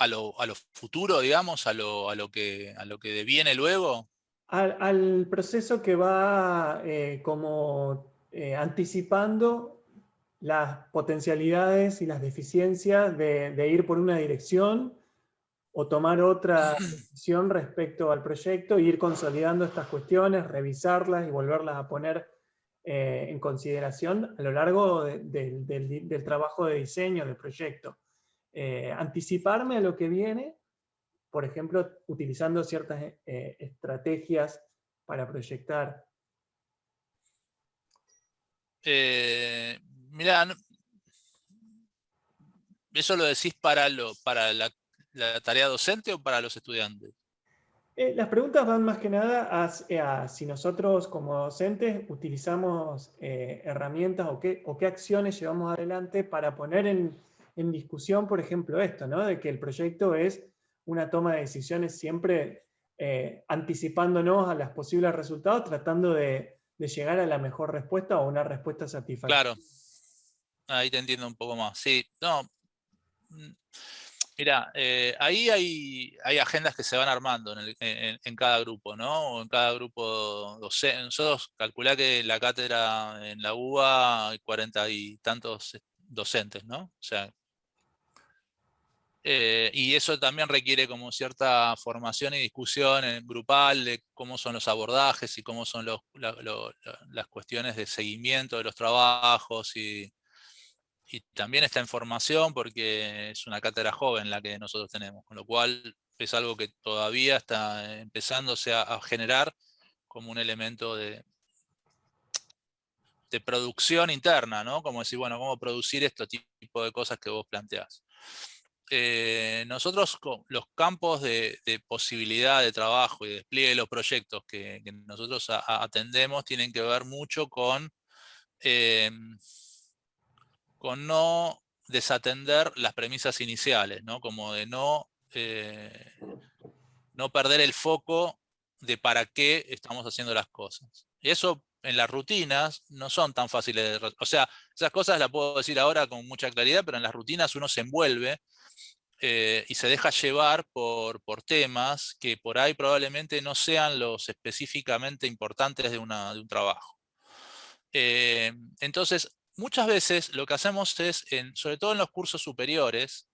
lo futuro, digamos? A lo que deviene luego? Al proceso que va como anticipando las potencialidades y las deficiencias de ir por una dirección o tomar otra decisión respecto al proyecto e ir consolidando estas cuestiones, revisarlas y volverlas a poner en consideración a lo largo del trabajo de diseño del proyecto. Anticiparme a lo que viene, por ejemplo, utilizando ciertas estrategias para proyectar. Mirá, ¿eso lo decís para, para la tarea docente o para los estudiantes? Las preguntas van más que nada a si nosotros como docentes utilizamos herramientas o qué acciones llevamos adelante para poner en discusión, por ejemplo, esto, ¿no? De que el proyecto es una toma de decisiones siempre anticipándonos a los posibles resultados, tratando de llegar a la mejor respuesta o una respuesta Claro, satisfactoria. ahí te entiendo un poco más. Sí, no. mm, Mirá, ahí hay agendas que se van armando en cada grupo, ¿no? O en cada grupo docente. Nosotros calculá que la cátedra en la UBA hay 40 y tantos docentes, ¿no? O sea, y eso también requiere como cierta formación y discusión grupal de cómo son los abordajes y cómo son las cuestiones de seguimiento de los trabajos y también esta información porque es una cátedra joven la que nosotros tenemos, con lo cual es algo que todavía está empezándose a generar como un elemento de producción interna, ¿no? Como decir, bueno, cómo producir este tipo de cosas que vos planteás. Nosotros los campos de posibilidad de trabajo y de despliegue de los proyectos que nosotros atendemos tienen que ver mucho eh, con no desatender las premisas iniciales, ¿no? Como de no perder el foco de para qué estamos haciendo las cosas. Y eso en las rutinas no son tan fáciles de... O sea, esas cosas las puedo decir ahora con mucha claridad, pero en las rutinas uno se envuelve y se deja llevar por temas que por ahí probablemente no sean los específicamente importantes de un trabajo. Entonces, muchas veces lo que hacemos es, sobre todo en los cursos superiores,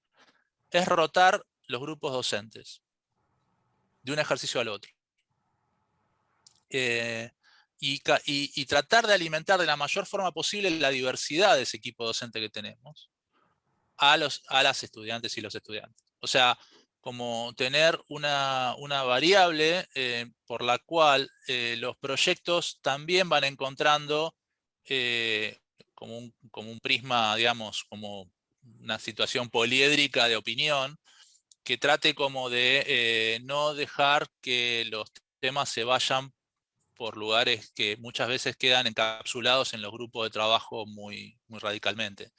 es rotar los grupos docentes de un ejercicio al otro. Eh, y tratar de alimentar de la mayor forma posible la diversidad de ese equipo docente que tenemos a las estudiantes y los estudiantes. O sea, como tener una variable por la cual los proyectos también van encontrando como un prisma, digamos, como una situación poliédrica de opinión, que trate como de no dejar que los temas se vayan por lugares que muchas veces quedan encapsulados en los grupos de trabajo muy radicalmente.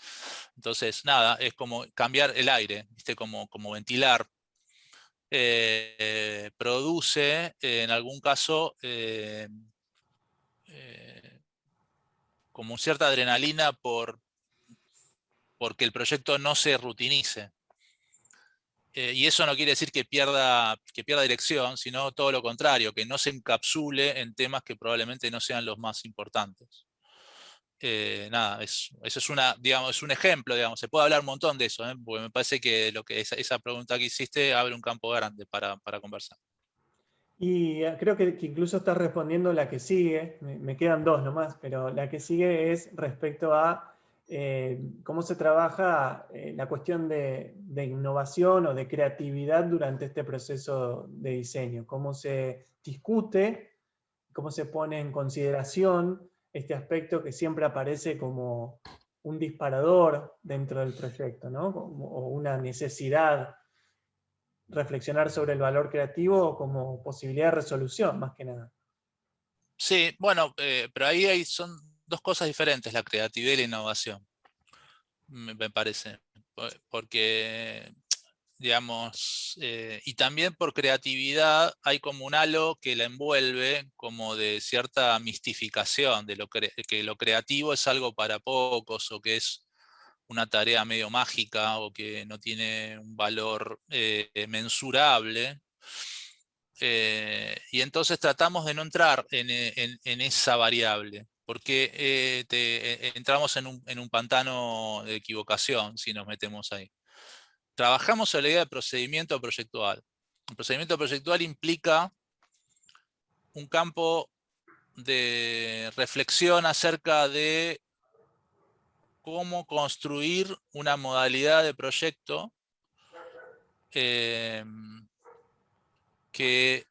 Entonces, nada, es como cambiar el aire, ¿viste? Como ventilar. Produce, en algún caso, eh, como cierta adrenalina porque el proyecto no se rutinice. Y eso no quiere decir que pierda dirección, sino todo lo contrario, que no se encapsule en temas que probablemente no sean los más importantes. Nada, eso es digamos, es un ejemplo, digamos, se puede hablar un montón de eso, porque me parece que esa pregunta que hiciste abre un campo grande para conversar. Y creo que incluso estás respondiendo la que sigue, me quedan dos nomás, pero la que sigue es respecto a cómo se trabaja la cuestión de innovación o de creatividad durante este proceso de diseño, cómo se discute, cómo se pone en consideración este aspecto que siempre aparece como un disparador dentro del proyecto, ¿no? O una necesidad, reflexionar sobre el valor creativo como posibilidad de resolución, más que nada. Sí, bueno, pero ahí son dos cosas diferentes, la creatividad y la innovación, me parece. Porque, digamos, y también por creatividad hay como un halo que la envuelve como de cierta mistificación, de que lo creativo es algo para pocos o que es una tarea medio mágica o que no tiene un valor mensurable. Y entonces tratamos de no entrar en esa variable, porque entramos en un pantano de equivocación si nos metemos ahí. Trabajamos en la idea de procedimiento proyectual. El procedimiento proyectual implica un campo de reflexión acerca de cómo construir una modalidad de proyecto eh, que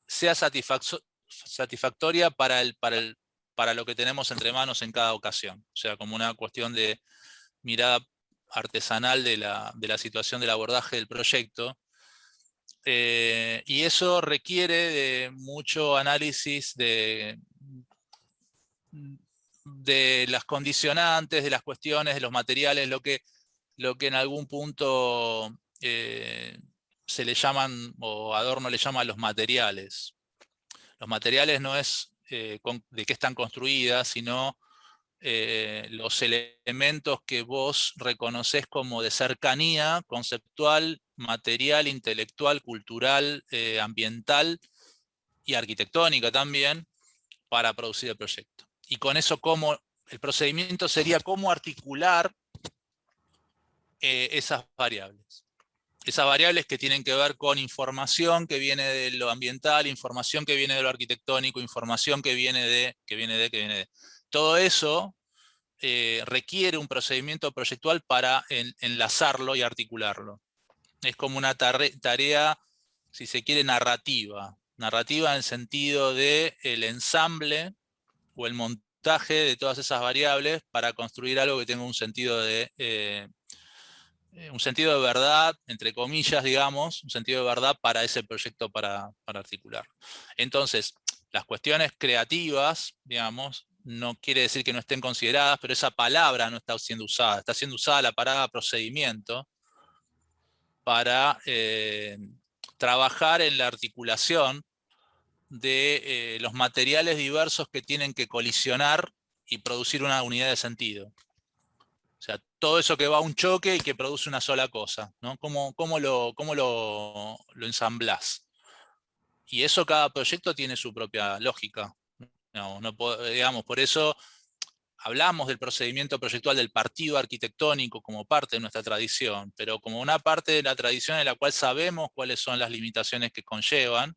sea satisfactoria para lo que tenemos entre manos en cada ocasión. O sea, como una cuestión de mirada artesanal de la situación del abordaje del proyecto. Y eso requiere de mucho análisis de las condicionantes, de las cuestiones, de los materiales, lo que en algún punto se le llaman, o Adorno le llama los materiales. Los materiales no es de qué están construidas, sino los elementos que vos reconoces como de cercanía conceptual, material, intelectual, cultural, ambiental y arquitectónica también para producir el proyecto. Y con eso, el procedimiento sería cómo articular esas variables. Esas variables que tienen que ver con información que viene de lo ambiental, información que viene de lo arquitectónico, información que viene de. Todo eso requiere un procedimiento proyectual para enlazarlo y articularlo. Es como una tarea, si se quiere, narrativa. Narrativa en el sentido de el ensamble o el montaje de todas esas variables para construir algo que tenga un sentido de verdad, entre comillas, digamos, un sentido de verdad para ese proyecto para articular. Entonces, las cuestiones creativas, digamos, no quiere decir que no estén consideradas, pero esa palabra no está siendo usada. Está siendo usada la palabra procedimiento para trabajar en la articulación de los materiales diversos que tienen que colisionar y producir una unidad de sentido. O sea, todo eso que va a un choque y que produce una sola cosa, ¿no? ¿Cómo lo ensamblás? Y eso cada proyecto tiene su propia lógica. Digamos, por eso hablamos del procedimiento proyectual del partido arquitectónico como parte de nuestra tradición, pero como una parte de la tradición en la cual sabemos cuáles son las limitaciones que conllevan,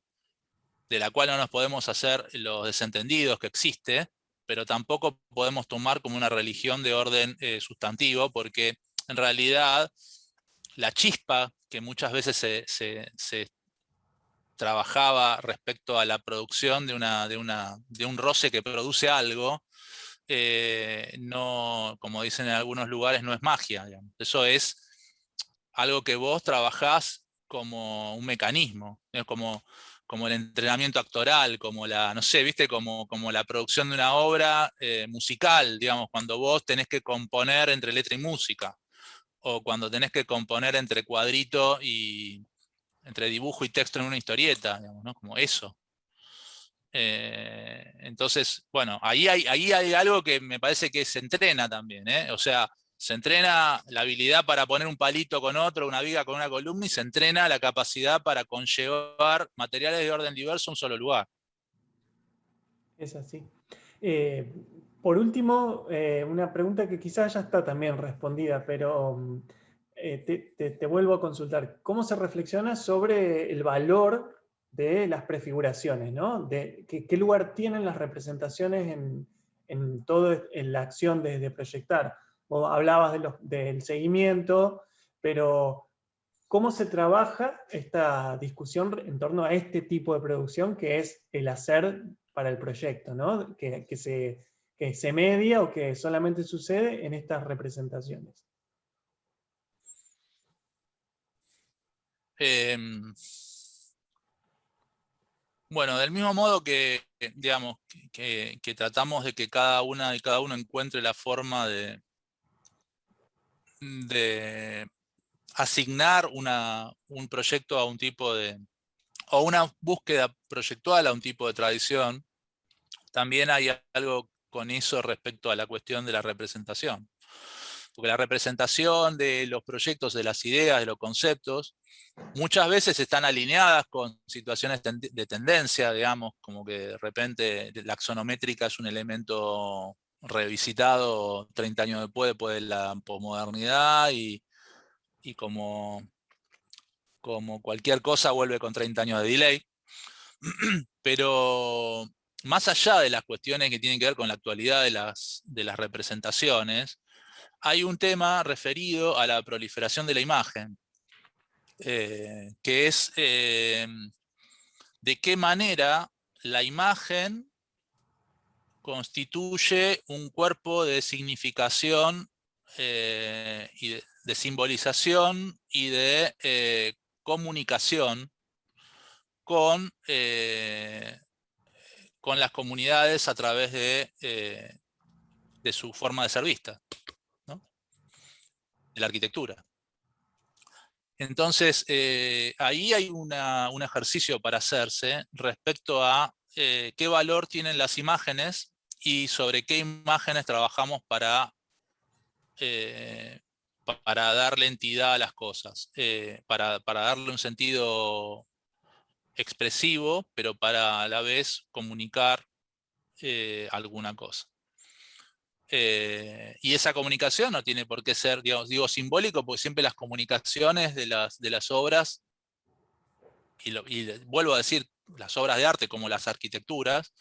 de la cual no nos podemos hacer los desentendidos que existe, pero tampoco podemos tomar como una religión de orden sustantivo, porque en realidad la chispa que muchas veces se trabajaba respecto a la producción de un roce que produce algo, no, como dicen en algunos lugares, no es magia. Digamos. Eso es algo que vos trabajás como un mecanismo, es como el entrenamiento actoral, como la, no sé, viste, como la producción de una obra musical, digamos, cuando vos tenés que componer entre letra y música, o cuando tenés que componer entre cuadrito y entre dibujo y texto en una historieta, digamos, ¿no? Como eso. Entonces, bueno, ahí hay algo que me parece que se entrena también, ¿eh? O sea, se entrena la habilidad para poner un palito con otro, una viga con una columna, y se entrena la capacidad para conllevar materiales de orden diverso a un solo lugar. Es así. Eh, por último, una pregunta que quizás ya está también respondida, pero te vuelvo a consultar. ¿Cómo se reflexiona sobre el valor de las prefiguraciones, ¿no? De qué lugar tienen las representaciones en toda la acción de proyectar. Vos hablabas del seguimiento, pero ¿cómo se trabaja esta discusión en torno a este tipo de producción que es el hacer para el proyecto, ¿no? Que se media o que solamente sucede en estas representaciones? Bueno, del mismo modo que, digamos, que tratamos de que cada una y cada uno encuentre la forma de asignar un proyecto a un tipo o una búsqueda proyectual a un tipo de tradición, también hay algo con eso respecto a la cuestión de la representación. Porque la representación de los proyectos, de las ideas, de los conceptos, muchas veces están alineadas con situaciones de tendencia, digamos, como que de repente la axonométrica es un elemento revisitado 30 años después de la posmodernidad y como cualquier cosa vuelve con 30 años de delay. Pero más allá de las cuestiones que tienen que ver con la actualidad de las representaciones, hay un tema referido a la proliferación de la imagen, que es de qué manera la imagen constituye un cuerpo de significación y de simbolización y de comunicación con, con las comunidades a través de su forma de ser vista, ¿no? De la arquitectura. Entonces, ahí hay un ejercicio para hacerse respecto a qué valor tienen las imágenes y sobre qué imágenes trabajamos para darle entidad a las cosas, para darle un sentido expresivo, pero para a la vez comunicar alguna cosa. Y esa comunicación no tiene por qué ser, digamos, digo simbólico, porque siempre las comunicaciones de las obras, y vuelvo a decir, las obras de arte como las arquitecturas,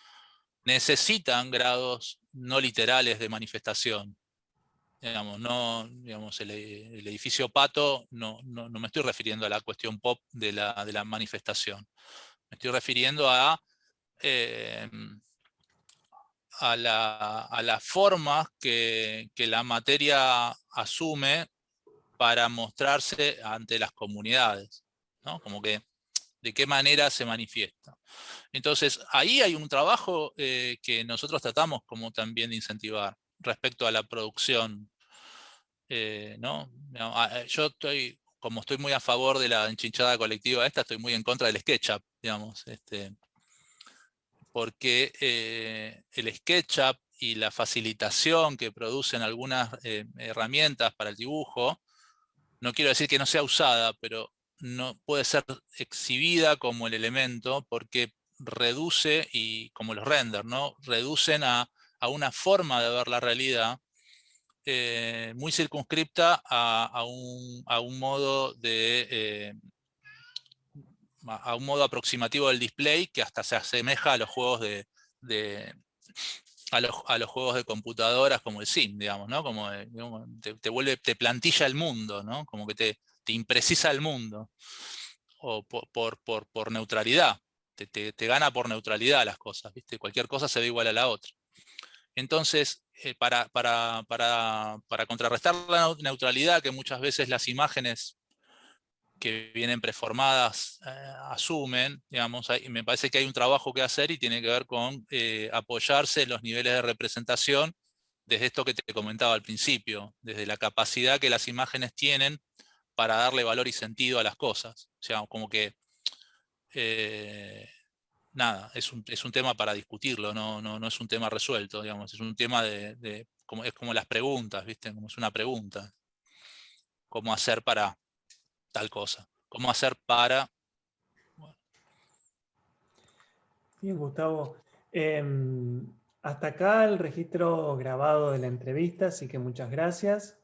necesitan grados no literales de manifestación. Digamos, no, digamos, el edificio Pato, no me estoy refiriendo a la cuestión pop de la manifestación. Me estoy refiriendo eh, a las formas que la materia asume para mostrarse ante las comunidades, ¿no? Como que de qué manera se manifiesta. Entonces, ahí hay un trabajo que nosotros tratamos como también de incentivar respecto a la producción, ¿no? Yo como estoy muy a favor de la enchinchada colectiva esta, estoy muy en contra del SketchUp, digamos, porque el SketchUp y la facilitación que producen algunas herramientas para el dibujo, no quiero decir que no sea usada, pero no puede ser exhibida como el elemento porque reduce, y como los renders, ¿no? Reducen a una forma de ver la realidad muy circunscripta a un modo a un modo aproximativo del display que hasta se asemeja a los juegos de a los juegos de computadoras como el Sim, digamos, ¿no? Como digamos, te plantilla el mundo, ¿no? Como que te imprecisa el mundo. O por neutralidad. Te gana por neutralidad las cosas, ¿viste? Cualquier cosa se ve igual a la otra. Entonces, para contrarrestar la neutralidad que muchas veces las imágenes que vienen preformadas asumen, digamos, me parece que hay un trabajo que hacer y tiene que ver con apoyarse en los niveles de representación desde esto que te comentaba al principio, desde la capacidad que las imágenes tienen para darle valor y sentido a las cosas. O sea, como que nada, es un tema para discutirlo, no es un tema resuelto, digamos, es un tema como, es como las preguntas, ¿viste? Como es una pregunta. ¿Cómo hacer para tal cosa? ¿Cómo hacer para...? Bueno. Bien, Gustavo. Hasta acá el registro grabado de la entrevista, así que muchas gracias.